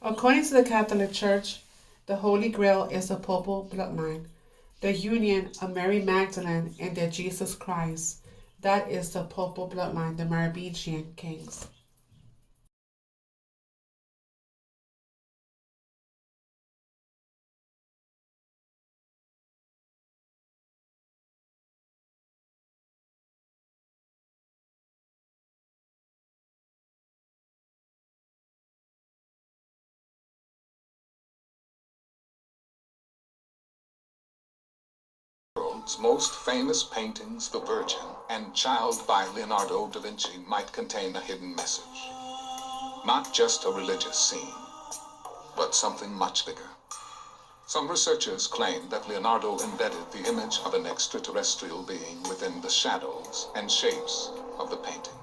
According to the Catholic Church, the Holy Grail is the papal bloodline, the union of Mary Magdalene and their Jesus Christ. That is the papal bloodline, the Merovingian kings. World's most famous paintings, The Virgin and Child by Leonardo da Vinci, might contain a hidden message. Not just a religious scene, but something much bigger. Some researchers claim that Leonardo embedded the image of an extraterrestrial being within the shadows and shapes of the painting.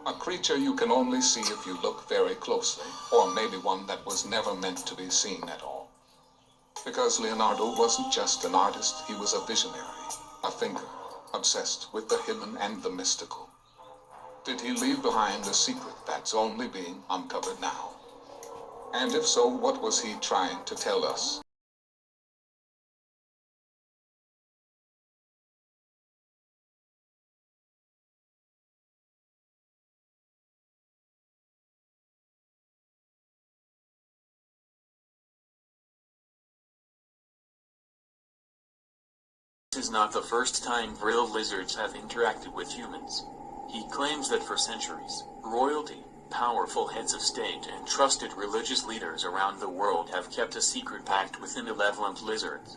A creature you can only see if you look very closely, or maybe one that was never meant to be seen at all. Because Leonardo wasn't just an artist, he was a visionary, a thinker, obsessed with the hidden and the mystical. Did he leave behind a secret that's only being uncovered now? And if so, what was he trying to tell us? This is not the first time real lizards have interacted with humans. He claims that for centuries, royalty, powerful heads of state and trusted religious leaders around the world have kept a secret pact with malevolent lizards.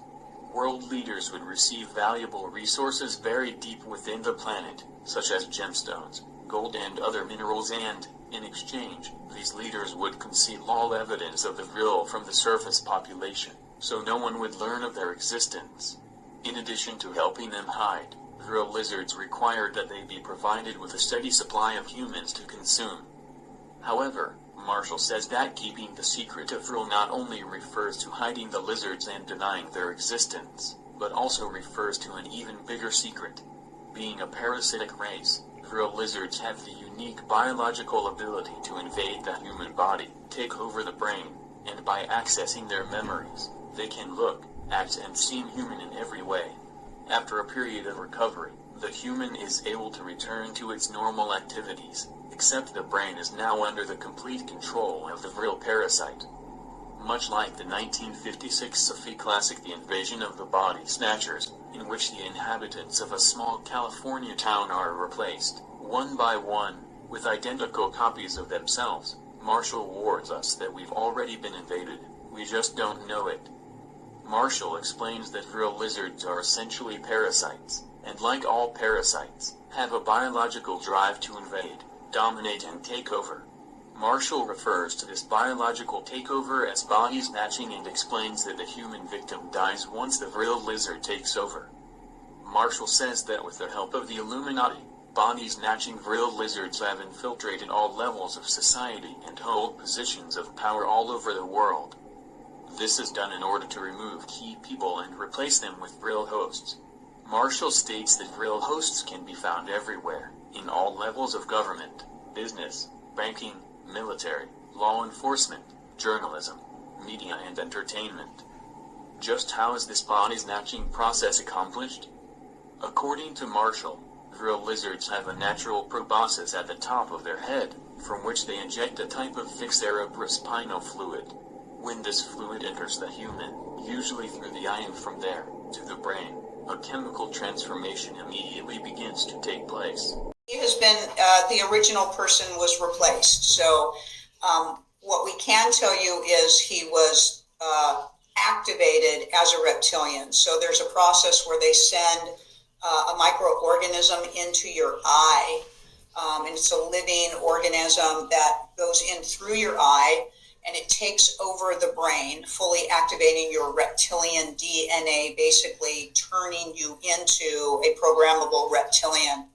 World leaders would receive valuable resources buried deep within the planet, such as gemstones, gold and other minerals, and, in exchange, these leaders would conceal all evidence of the vril from the surface population, so no one would learn of their existence. In addition to helping them hide, vril lizards required that they be provided with a steady supply of humans to consume. However, Marshall says that keeping the secret of vril not only refers to hiding the lizards and denying their existence, but also refers to an even bigger secret. Being a parasitic race, vril lizards have the unique biological ability to invade the human body, take over the brain, and by accessing their memories, they can look, act and seem human in every way. After a period of recovery, the human is able to return to its normal activities, except the brain is now under the complete control of the vril parasite. Much like the 1956 sci-fi classic The Invasion of the Body Snatchers, in which the inhabitants of a small California town are replaced, one by one, with identical copies of themselves, Marshall warns us that we've already been invaded, we just don't know it. Marshall explains that vril lizards are essentially parasites, and like all parasites, have a biological drive to invade, dominate and take over. Marshall refers to this biological takeover as body snatching and explains that the human victim dies once the vril lizard takes over. Marshall says that with the help of the Illuminati, body snatching vril lizards have infiltrated all levels of society and hold positions of power all over the world. This is done in order to remove key people and replace them with vril hosts. Marshall states that vril hosts can be found everywhere, in all levels of government, business, banking, military, law enforcement, journalism, media and entertainment. Just how is this body snatching process accomplished? According to Marshall, vril lizards have a natural proboscis at the top of their head, from which they inject a type of fixed cerebrospinal fluid. When this fluid enters the human, usually through the eye and from there, to the brain, a chemical transformation immediately begins to take place. He has been, the original person was replaced. So what we can tell you is he was activated as a reptilian. So there's a process where they send a microorganism into your eye. And it's a living organism that goes in through your eye, and it takes over the brain, fully activating your reptilian DNA, basically turning you into a programmable reptilian.